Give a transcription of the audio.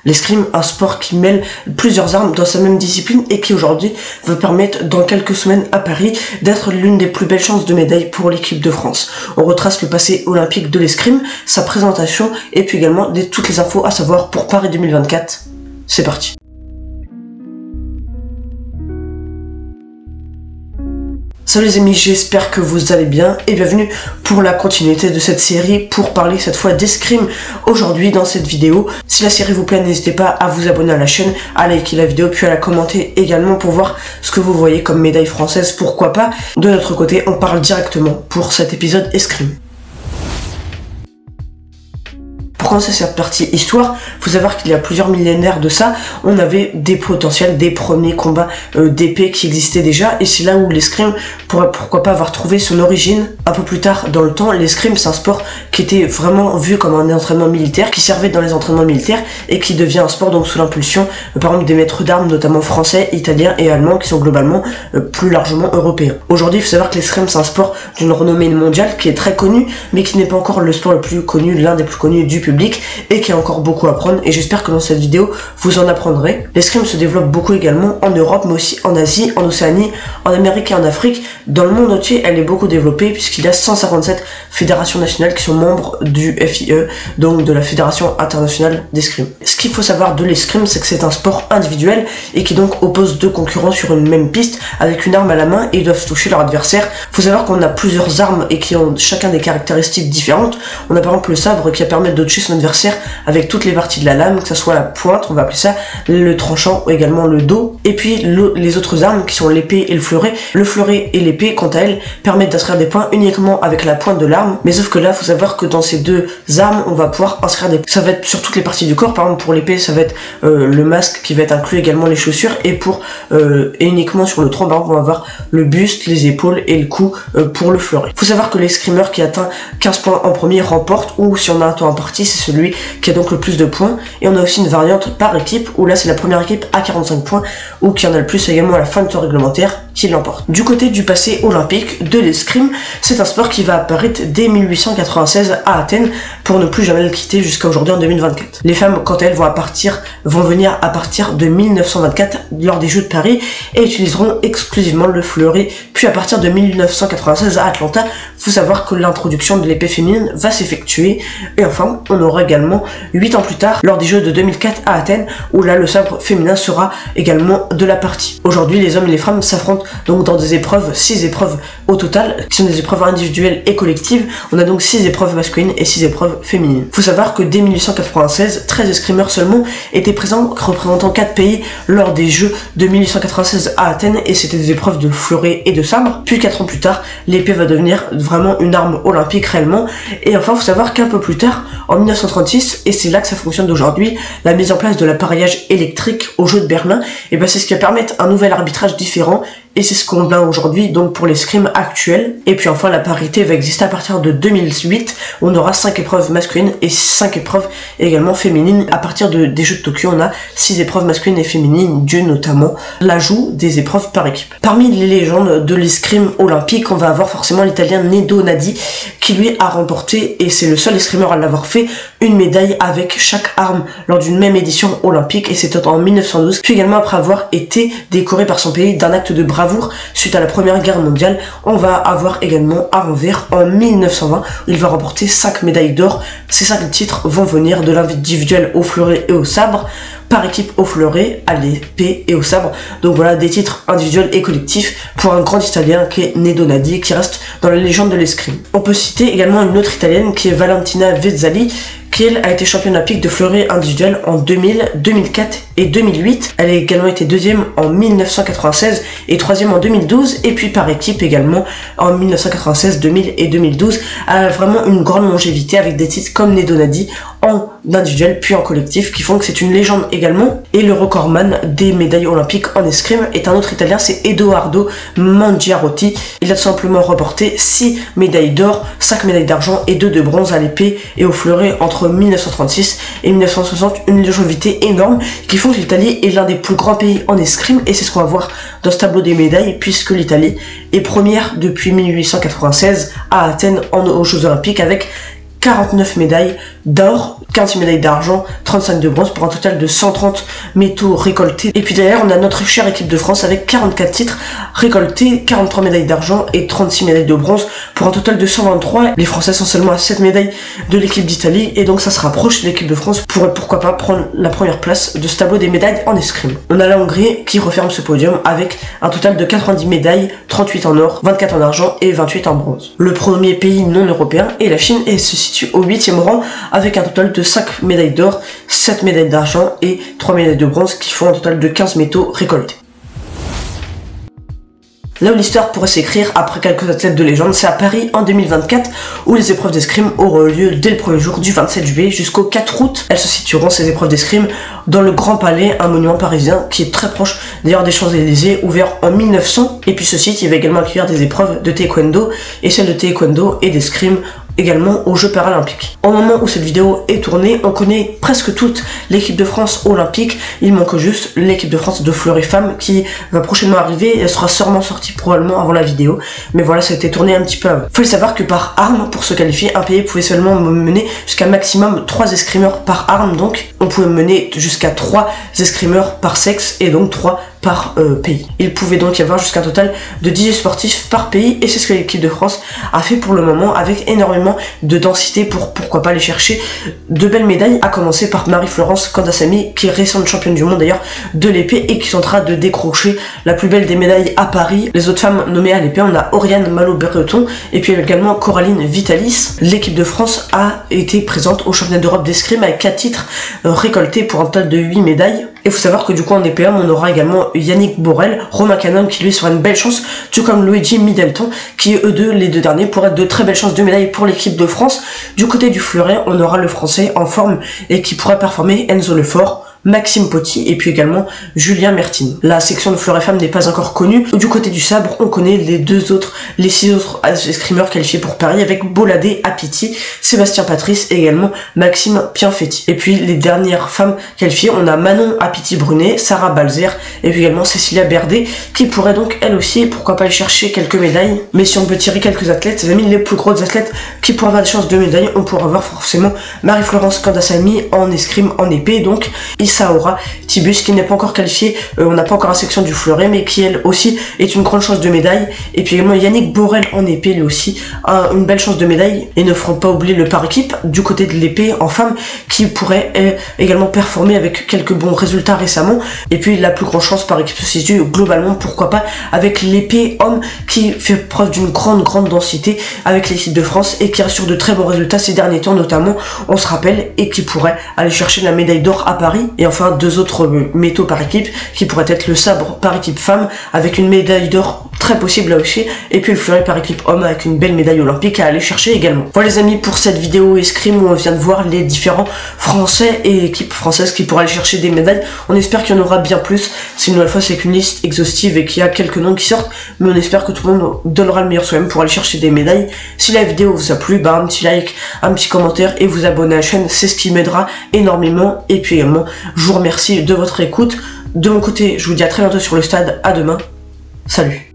L'escrime, un sport qui mêle plusieurs armes dans sa même discipline et qui aujourd'hui va permettre dans quelques semaines à Paris d'être l'une des plus belles chances de médaille pour l'équipe de France. On retrace le passé olympique de l'escrime, sa présentation et puis également toutes les infos à savoir pour Paris 2024. C'est parti. Salut les amis, j'espère que vous allez bien et bienvenue pour la continuité de cette série pour parler cette fois d'escrime aujourd'hui dans cette vidéo. Si la série vous plaît, n'hésitez pas à vous abonner à la chaîne, à liker la vidéo puis à la commenter également pour voir ce que vous voyez comme médaille française, pourquoi pas. De notre côté, on parle directement pour cet épisode escrime. Pour commencer cette partie histoire, faut savoir qu'il y a plusieurs millénaires de ça, on avait des potentiels, des premiers combats d'épée qui existaient déjà, et c'est là où l'escrime pourrait pourquoi pas avoir trouvé son origine un peu plus tard dans le temps. L'escrime, c'est un sport qui était vraiment vu comme un entraînement militaire, qui servait dans les entraînements militaires et qui devient un sport donc sous l'impulsion par exemple des maîtres d'armes, notamment français, italiens et allemands, qui sont globalement plus largement européens. Aujourd'hui, il faut savoir que l'escrime, c'est un sport d'une renommée mondiale qui est très connu, mais qui n'est pas encore le sport le plus connu, l'un des plus connus du public, et qui a encore beaucoup à apprendre, et j'espère que dans cette vidéo vous en apprendrez. L'escrime se développe beaucoup également en Europe, mais aussi en Asie, en Océanie, en Amérique et en Afrique. Dans le monde entier, elle est beaucoup développée puisqu'il y a 157 fédérations nationales qui sont membres du FIE, donc de la Fédération Internationale d'Escrime. Ce qu'il faut savoir de l'escrime, c'est que c'est un sport individuel et qui donc oppose deux concurrents sur une même piste avec une arme à la main et ils doivent toucher leur adversaire. Il faut savoir qu'on a plusieurs armes et qui ont chacun des caractéristiques différentes. On a par exemple le sabre qui va permettre de toucher son adversaire avec toutes les parties de la lame, que ce soit la pointe, on va appeler ça, le tranchant ou également le dos, et puis les autres armes qui sont l'épée et le fleuret. Le fleuret et l'épée, quant à elles, permettent d'inscrire des points uniquement avec la pointe de l'arme, mais sauf que là, faut savoir que dans ces deux armes, on va pouvoir inscrire des... Ça va être sur toutes les parties du corps, par exemple pour l'épée, ça va être le masque qui va être inclus, également les chaussures, et uniquement sur le tronc, par exemple, on va avoir le buste, les épaules et le cou pour le fleuret. Faut savoir que l'escrimeur qui atteint 15 points en premier remporte, ou si on a un temps imparti, c'est celui qui a donc le plus de points. Et on a aussi une variante par équipe où là c'est la première équipe à 45 points ou qui en a le plus également à la fin du temps réglementaire qui l'emporte. Du côté du passé olympique de l'escrime, c'est un sport qui va apparaître dès 1896 à Athènes pour ne plus jamais le quitter jusqu'à aujourd'hui en 2024. Les femmes, quant à elles, vont venir à partir de 1924 lors des Jeux de Paris et utiliseront exclusivement le fleuret. Puis à partir de 1996 à Atlanta, faut savoir que l'introduction de l'épée féminine va s'effectuer. Et enfin, on aura également 8 ans plus tard lors des Jeux de 2004 à Athènes où là le sabre féminin sera également de la partie. Aujourd'hui, les hommes et les femmes s'affrontent donc dans des épreuves, 6 épreuves au total, qui sont des épreuves individuelles et collectives. On a donc 6 épreuves masculines et 6 épreuves féminines. Faut savoir que dès 1896, 13 escrimeurs seulement étaient présents, représentant 4 pays lors des Jeux de 1896 à Athènes, et c'était des épreuves de fleuret et de sabre. Puis 4 ans plus tard, l'épée va devenir vraiment une arme olympique réellement. Et enfin, faut savoir qu'un peu plus tard, en 1936, et c'est là que ça fonctionne d'aujourd'hui, la mise en place de l'appareillage électrique aux Jeux de Berlin, et ben c'est ce qui va permettre un nouvel arbitrage différent. Et c'est ce qu'on a aujourd'hui donc pour l'escrime actuel. Et puis enfin la parité va exister à partir de 2008. On aura 5 épreuves masculines et 5 épreuves également féminines. À partir des Jeux de Tokyo, on a 6 épreuves masculines et féminines, dû notamment l'ajout des épreuves par équipe. Parmi les légendes de l'escrime olympique, on va avoir forcément l'italien Nedo Nadi qui lui a remporté, et c'est le seul escrimeur à l'avoir fait, une médaille avec chaque arme lors d'une même édition olympique, et c'était en 1912. Puis également après avoir été décoré par son pays d'un acte de bravoure suite à la Première Guerre mondiale, on va avoir également à Anvers en 1920 où il va remporter 5 médailles d'or. Ces 5 titres vont venir de l'individuel au fleuret et au sabre, par équipe au fleuret, à l'épée et au sabre. Donc voilà des titres individuels et collectifs pour un grand italien qui est Nedo Nadi, qui reste dans la légende de l'escrime. On peut citer également une autre italienne qui est Valentina Vezzali, qui elle a été championne olympique de fleuret individuel en 2000, 2004 et 2008. Elle a également été deuxième en 1996 et troisième en 2012, et puis par équipe également en 1996, 2000 et 2012. Elle a vraiment une grande longévité avec des titres comme Nedo Nadi en individuel puis en collectif, qui font que c'est une légende également. Et le recordman des médailles olympiques en escrime est un autre italien, c'est Edoardo Mangiarotti. Il a tout simplement remporté 6 médailles d'or, 5 médailles d'argent et 2 de bronze à l'épée et au fleuret entre 1936 et 1960, une longévité énorme qui font que l'Italie est l'un des plus grands pays en escrime, et c'est ce qu'on va voir dans ce tableau des médailles, puisque l'Italie est première depuis 1896 à Athènes aux Jeux Olympiques avec 49 médailles d'or, 15 médailles d'argent, 35 de bronze pour un total de 130 métaux récoltés. Et puis derrière on a notre chère équipe de France avec 44 titres récoltés, 43 médailles d'argent et 36 médailles de bronze pour un total de 123. Les Français sont seulement à 7 médailles de l'équipe d'Italie et donc ça se rapproche. L'équipe de France pourrait pourquoi pas prendre la première place de ce tableau des médailles en escrime. On a la Hongrie qui referme ce podium avec un total de 90 médailles, 38 en or, 24 en argent et 28 en bronze. Le premier pays non européen est la Chine et se situe au 8e rang avec un total de 5 médailles d'or, 7 médailles d'argent et 3 médailles de bronze qui font un total de 15 métaux récoltés. Là où l'histoire pourrait s'écrire après quelques athlètes de légende, c'est à Paris en 2024 où les épreuves d'escrime auront lieu dès le premier jour du 27 juillet jusqu'au 4 août. Elles se situeront, ces épreuves d'escrime, dans le Grand Palais, un monument parisien qui est très proche d'ailleurs des Champs-Élysées, ouvert en 1900. Et puis ce site, il va également accueillir des épreuves de taekwondo et celles de taekwondo et d'escrime également aux Jeux paralympiques. Au moment où cette vidéo est tournée, on connaît presque toute l'équipe de France olympique. Il manque juste l'équipe de France de fleuret femmes qui va prochainement arriver. Elle sera sûrement sortie probablement avant la vidéo. Mais voilà, ça a été tourné un petit peu avant. Fallait savoir que par arme, pour se qualifier, un pays pouvait seulement mener jusqu'à maximum 3 escrimeurs par arme. Donc on pouvait mener jusqu'à 3 escrimeurs par sexe et donc 3 par pays. Il pouvait donc y avoir jusqu'à un total de 18 sportifs par pays et c'est ce que l'équipe de France a fait pour le moment avec énormément de densité pour pourquoi pas aller chercher de belles médailles, à commencer par Marie-Florence Kandasamy qui est récente championne du monde d'ailleurs de l'épée et qui tentera de décrocher la plus belle des médailles à Paris. Les autres femmes nommées à l'épée, on a Oriane Malo-Breton et puis également Coraline Vitalis. L'équipe de France a été présente au championnat d'Europe d'escrime avec 4 titres récoltés pour un total de 8 médailles. Et il faut savoir que du coup en épée on aura également Yannick Borel, Romain Canon qui lui sera une belle chance, tout comme Luigi Middleton qui eux deux, les deux derniers, pourraient être de très belles chances de médailles pour l'équipe de France. Du côté du fleuret, on aura le français en forme et qui pourra performer Enzo Lefort, Maxime Poty et puis également Julien Mertine. La section de fleuret femmes n'est pas encore connue. Du côté du sabre, on connaît les 6 autres escrimeurs qualifiés pour Paris avec Boladé Apiti, Sébastien Patrice et également Maxime Pianfetti. Et puis les dernières femmes qualifiées, on a Manon Apiti-Brunet, Sarah Balzer et puis également Cécilia Berdet qui pourrait donc elle aussi, pourquoi pas aller chercher quelques médailles. Mais si on peut tirer quelques athlètes, les amis, les plus grosses athlètes qui pourraient avoir des chances de médailles, on pourra avoir forcément Marie-Florence Kandasamy en escrime, en épée, donc Saora Tibus qui n'est pas encore qualifiée, on n'a pas encore la section du fleuret mais qui elle aussi est une grande chance de médaille. Et puis également Yannick Borel en épée, lui aussi a une belle chance de médaille. Et ne feront pas oublier le par équipe du côté de l'épée en femme qui pourrait également performer avec quelques bons résultats récemment. Et puis la plus grande chance par équipe se situe globalement, pourquoi pas, avec l'épée homme qui fait preuve d'une grande densité avec l'équipe de France et qui assure de très bons résultats ces derniers temps notamment, on se rappelle, et qui pourrait aller chercher la médaille d'or à Paris. Et enfin 2 autres métaux par équipe qui pourraient être le sabre par équipe femme avec une médaille d'or très possible là aussi, et puis le fleuret par équipe homme avec une belle médaille olympique à aller chercher également. Voilà les amis pour cette vidéo escrime où on vient de voir les différents français et équipes françaises qui pourraient aller chercher des médailles. On espère qu'il y en aura bien plus. C'est une nouvelle fois, c'est qu'une liste exhaustive et qu'il y a quelques noms qui sortent, mais on espère que tout le monde donnera le meilleur soi-même pour aller chercher des médailles. Si la vidéo vous a plu, bah un petit like, un petit commentaire et vous abonner à la chaîne, c'est ce qui m'aidera énormément. Et puis également je vous remercie de votre écoute. De mon côté, je vous dis à très bientôt sur le stade, à demain, salut.